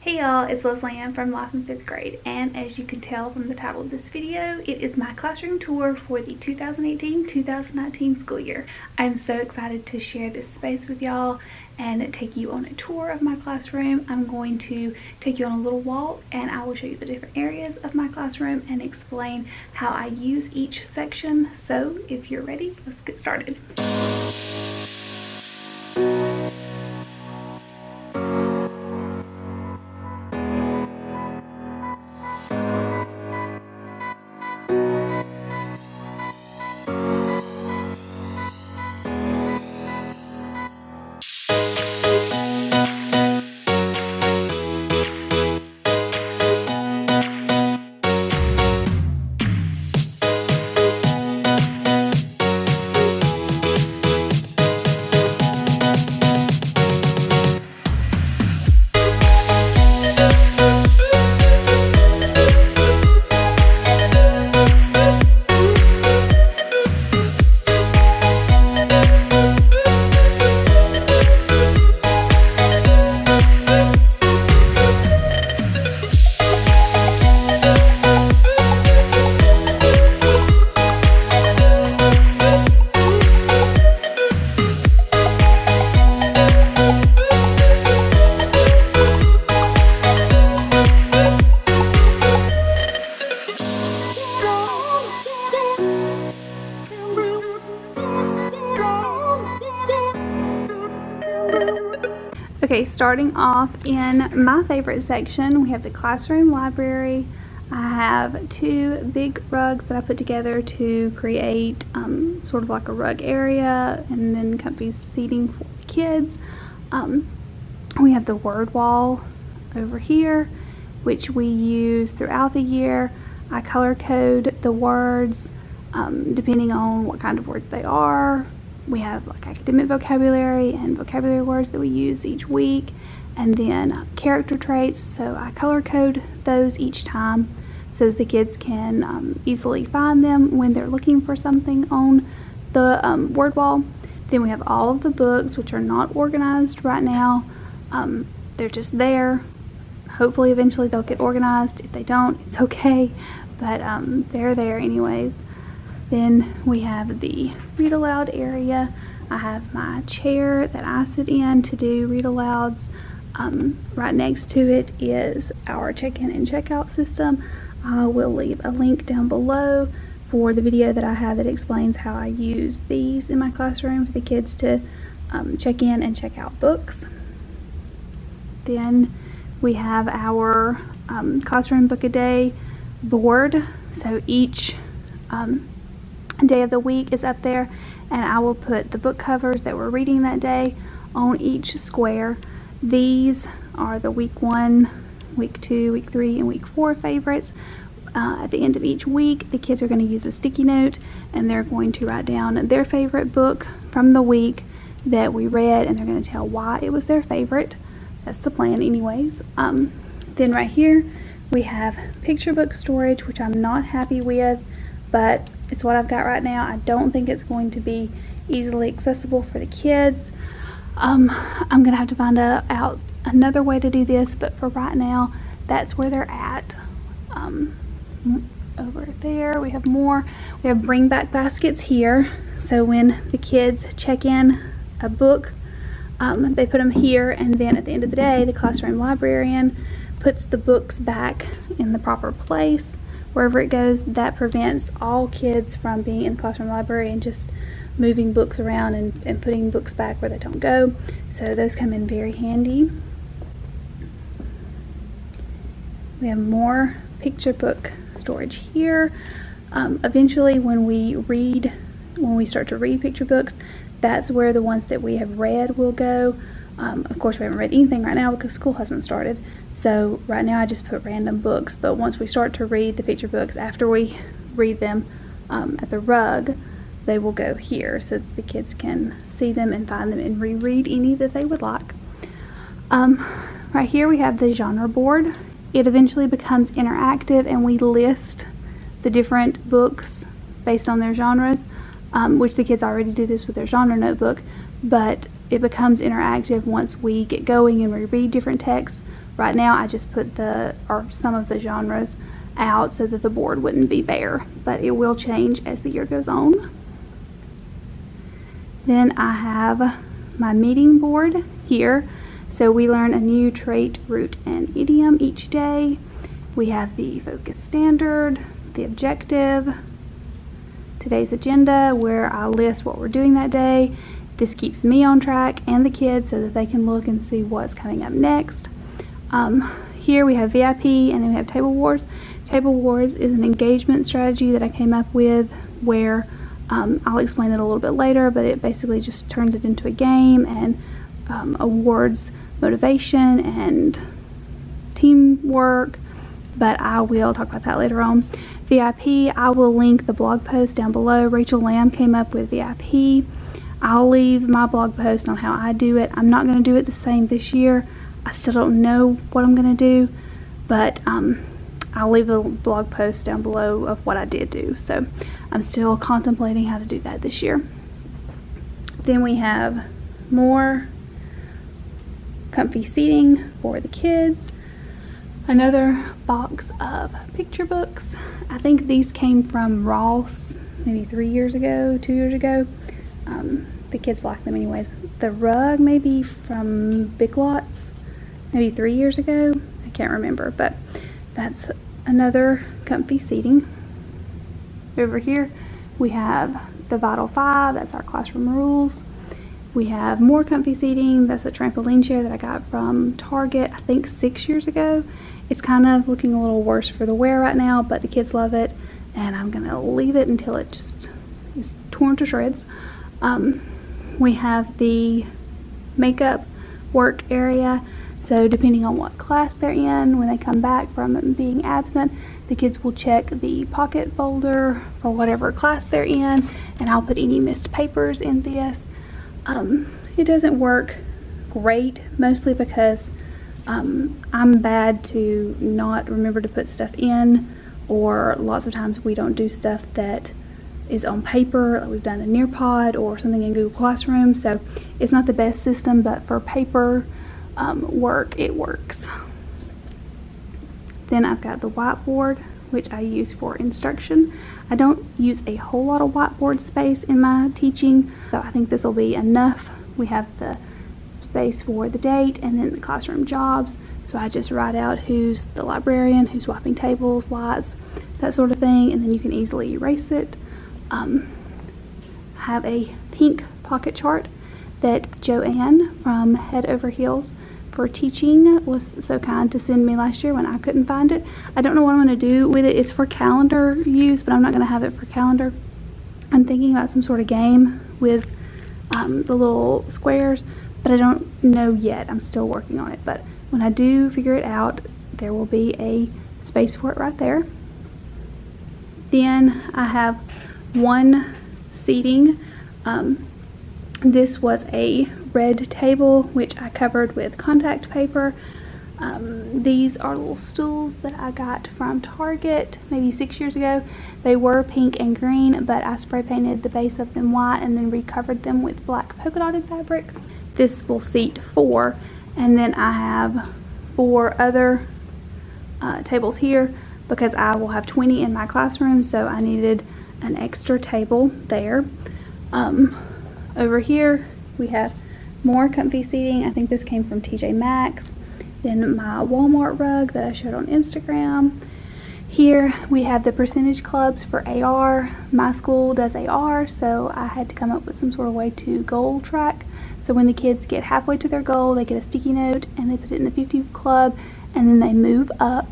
Hey y'all, it's Leslie Ann from Life in 5th grade, and as you can tell from the title of this video, it is my classroom tour for the 2018-2019 school year. I'm so excited to share this space with y'all and take you on a tour of my classroom. I'm going to take you on a little walk and I will show you the different areas of my classroom and explain how I use each section. So if you're ready, let's get started. Okay, starting off in my favorite section, we have the classroom library. I have two big rugs that I put together to create sort of like a rug area and then comfy seating for the kids. We have the word wall over here, which we use throughout the year. I color code the words depending on what kind of words they are. We have like academic vocabulary and vocabulary words that we use each week, and then character traits, so I color code those each time so that the kids can easily find them when they're looking for something on the word wall. Then we have all of the books, which are not organized right now. They're just there. Hopefully eventually they'll get organized. If they don't, it's okay, but they're there anyways. Then we have the read aloud area. I have my chair that I sit in to do read alouds. Right next to it is our check-in and check-out system. I will leave a link down below for the video that I have that explains how I use these in my classroom for the kids to check in and check out books. Then we have our classroom book a day board. So each day of the week is up there, and I will put the book covers that we're reading that day on each square. These are the week 1, week 2, week 3, and week 4 favorites. At the end of each week, the kids are going to use a sticky note and they're going to write down their favorite book from the week that we read, and they're going to tell why it was their favorite. That's the plan anyways. Then right here we have picture book storage, which I'm not happy with, but it's what I've got right now. I don't think it's going to be easily accessible for the kids. I'm gonna have to find out another way to do this, but for right now, that's where they're at. Over there we have more. We have bring back baskets here, so when the kids check in a book, they put them here, and then at the end of the day, the classroom librarian puts the books back in the proper place wherever it goes. That prevents all kids from being in the classroom library and just moving books around and putting books back where they don't go. So those come in very handy. We have more picture book storage here. Eventually when we start to read picture books, that's where the ones that we have read will go. Of course, we haven't read anything right now because school hasn't started. So right now I just put random books, but once we start to read the picture books, after we read them at the rug, they will go here so that the kids can see them and find them and reread any that they would like. Right here we have the genre board. It eventually becomes interactive, and we list the different books based on their genres, which the kids already do this with their genre notebook, but it becomes interactive once we get going and we read different texts. Right now I just put some of the genres out so that the board wouldn't be bare, but it will change as the year goes on. Then I have my meeting board here. So we learn a new trait, root, and idiom each day. We have the focus standard, the objective, today's agenda, where I list what we're doing that day. This keeps me on track and the kids so that they can look and see what's coming up next. Here we have VIP, and then we have Table Wars. Table Wars is an engagement strategy that I came up with where I'll explain it a little bit later, but it basically just turns it into a game and awards motivation and teamwork, but I will talk about that later on. VIP, I will link the blog post down below. Rachel Lamb came up with VIP. I'll leave my blog post on how I do it. I'm not going to do it the same this year. I still don't know what I'm going to do, but I'll leave the blog post down below of what I did do. So I'm still contemplating how to do that this year. Then we have more comfy seating for the kids. Another box of picture books. I think these came from Ross maybe 2 years ago. The kids like them anyways. The rug maybe from Big Lots maybe 3 years ago. I can't remember, but that's another comfy seating. Over here we have the Vital 5, that's our classroom rules. We have more comfy seating. That's a trampoline chair that I got from Target, I think 6 years ago. It's kind of looking a little worse for the wear right now, but the kids love it, and I'm gonna leave it until it just is torn to shreds. We have the makeup work area. So depending on what class they're in, when they come back from being absent, the kids will check the pocket folder for whatever class they're in, and I'll put any missed papers in this. It doesn't work great, mostly because I'm bad to not remember to put stuff in, or lots of times we don't do stuff that is on paper, like we've done a Nearpod or something in Google Classroom, so it's not the best system, but for paper work, it works. Then I've got the whiteboard, which I use for instruction. I don't use a whole lot of whiteboard space in my teaching, so I think this will be enough. We have the space for the date and then the classroom jobs, so I just write out who's the librarian, who's wiping tables, lights, that sort of thing, and then you can easily erase it. I have a pink pocket chart that Joanne from Head Over Heels for Teaching was so kind to send me last year when I couldn't find it. I don't know what I'm going to do with it. It's for calendar use, but I'm not going to have it for calendar. I'm thinking about some sort of game with the little squares, but I don't know yet. I'm still working on it, but when I do figure it out, there will be a space for it right there. Then I have one seating. This was a red table which I covered with contact paper. These are little stools that I got from Target maybe 6 years ago. They were pink and green, but I spray painted the base of them white and then recovered them with black polka dotted fabric. This will seat 4, and then I have 4 other tables here because I will have 20 in my classroom, so I needed an extra table there. Over here we have more comfy seating. I think this came from TJ Maxx. Then my Walmart rug that I showed on Instagram. Here we have the percentage clubs for AR. My school does AR, so I had to come up with some sort of way to goal track. So when the kids get halfway to their goal, they get a sticky note and they put it in the 50 club, and then they move up.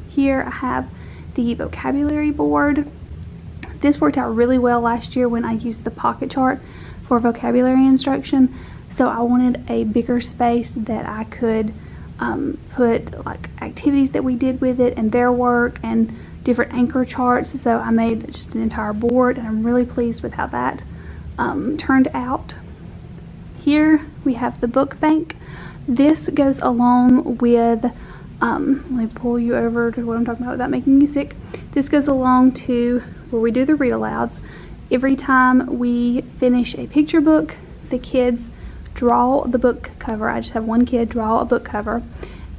Here I have the vocabulary board. This worked out really well last year when I used the pocket chart for vocabulary instruction. So I wanted a bigger space that I could put like activities that we did with it and their work and different anchor charts. So I made just an entire board, and I'm really pleased with how that turned out. Here we have the book bank. This goes along with, let me pull you over to what I'm talking about without making you sick. This goes along to where we do the read alouds. Every time we finish a picture book, the kids draw the book cover. I just have one kid draw a book cover,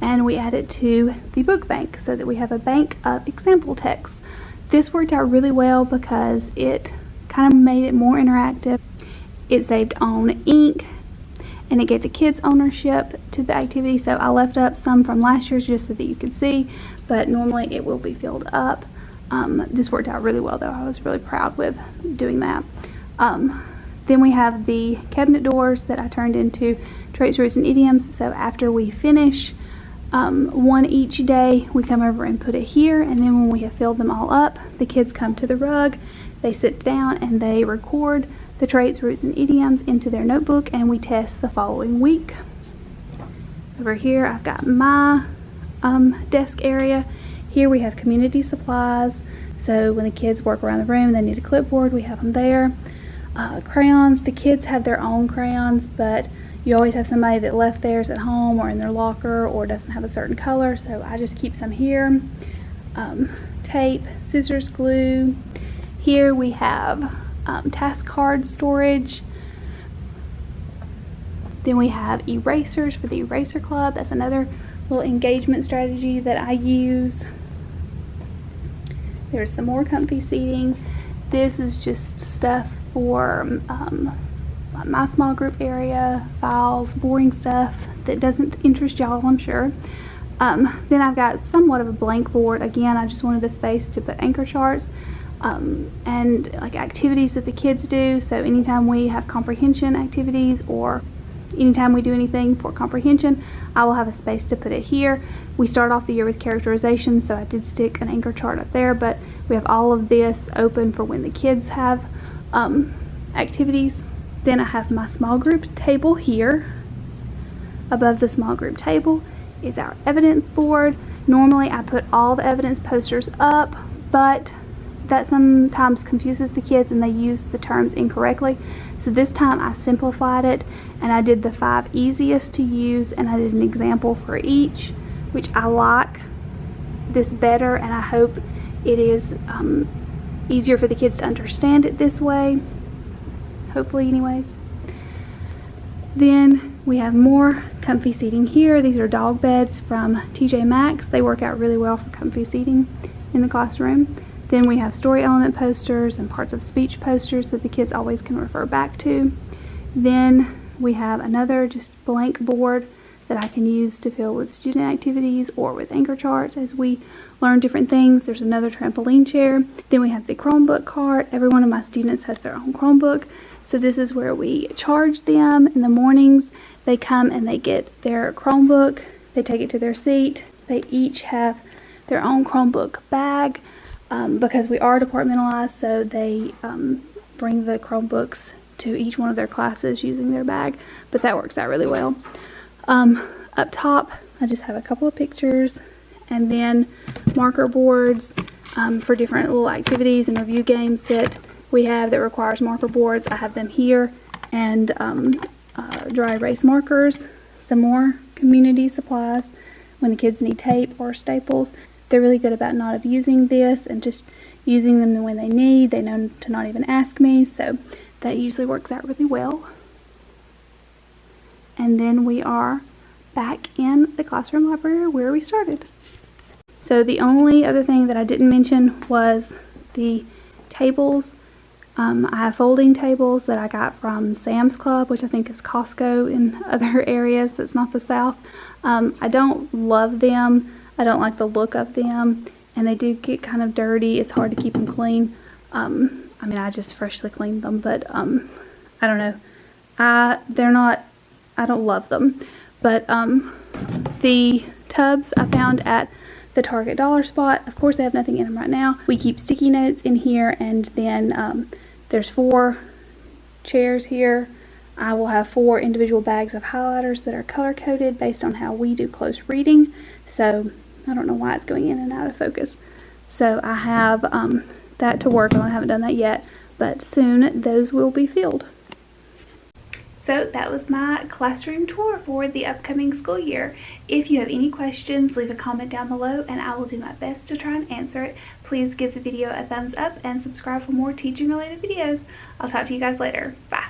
and we add it to the book bank so that we have a bank of example text. This worked out really well because it kind of made it more interactive. It saved on ink, and it gave the kids ownership to the activity. So I left up some from last year's just so that you could see, but normally it will be filled up. This worked out really well though. I was really proud with doing that. Then we have the cabinet doors that I turned into traits, roots, and idioms. So after we finish one each day, we come over and put it here, and then when we have filled them all up, the kids come to the rug, they sit down, and they record the traits, roots, and idioms into their notebook, and we test the following week. Over here I've got my desk area. Here we have community supplies, so when the kids work around the room, they need a clipboard, we have them there. Crayons, the kids have their own crayons, but you always have somebody that left theirs at home or in their locker or doesn't have a certain color, so I just keep some here. Tape, scissors, glue. Here we have task card storage. Then we have erasers for the eraser club. That's another little engagement strategy that I use. There's some more comfy seating. This is just stuff for my small group area, files, boring stuff that doesn't interest y'all, I'm sure. Then I've got somewhat of a blank board. Again, I just wanted a space to put anchor charts and like activities that the kids do. So anytime we have comprehension activities or anytime we do anything for comprehension, I will have a space to put it here. We start off the year with characterization, so I did stick an anchor chart up there, but we have all of this open for when the kids have activities. Then I have my small group table here. Above the small group table is our evidence board. Normally I put all the evidence posters up, but that sometimes confuses the kids and they use the terms incorrectly. So this time I simplified it and I did the 5 easiest to use, and I did an example for each, which I like this better, and I hope it is easier for the kids to understand it this way, hopefully anyways. Then we have more comfy seating here. These are dog beds from TJ Maxx. They work out really well for comfy seating in the classroom. Then we have story element posters and parts of speech posters that the kids always can refer back to. Then we have another just blank board that I can use to fill with student activities or with anchor charts as we learn different things. There's another trampoline chair. Then we have the Chromebook cart. Every one of my students has their own Chromebook. So this is where we charge them in the mornings. They come and they get their Chromebook. They take it to their seat. They each have their own Chromebook bag because we are departmentalized, so they bring the Chromebooks to each one of their classes using their bag, but that works out really well. Up top, I just have a couple of pictures, and then marker boards for different little activities and review games that we have that requires marker boards. I have them here, and dry erase markers, some more community supplies when the kids need tape or staples. They're really good about not abusing this and just using them when they need. They know to not even ask me, so that usually works out really well. And then we are back in the classroom library where we started. So the only other thing that I didn't mention was the tables. I have folding tables that I got from Sam's Club, which I think is Costco in other areas that's not the South. I don't love them. I don't like the look of them, and they do get kind of dirty. It's hard to keep them clean. I mean, I just freshly cleaned them, but I don't know. I don't love them. But the tubs I found at the Target dollar spot. Of course, they have nothing in them right now. We keep sticky notes in here, and then there's 4 chairs here. I will have 4 individual bags of highlighters that are color-coded based on how we do close reading. So I don't know why it's going in and out of focus. So I have that to work on. I haven't done that yet, but soon those will be filled. So that was my classroom tour for the upcoming school year. If you have any questions, leave a comment down below and I will do my best to try and answer it. Please give the video a thumbs up and subscribe for more teaching related videos. I'll talk to you guys later. Bye.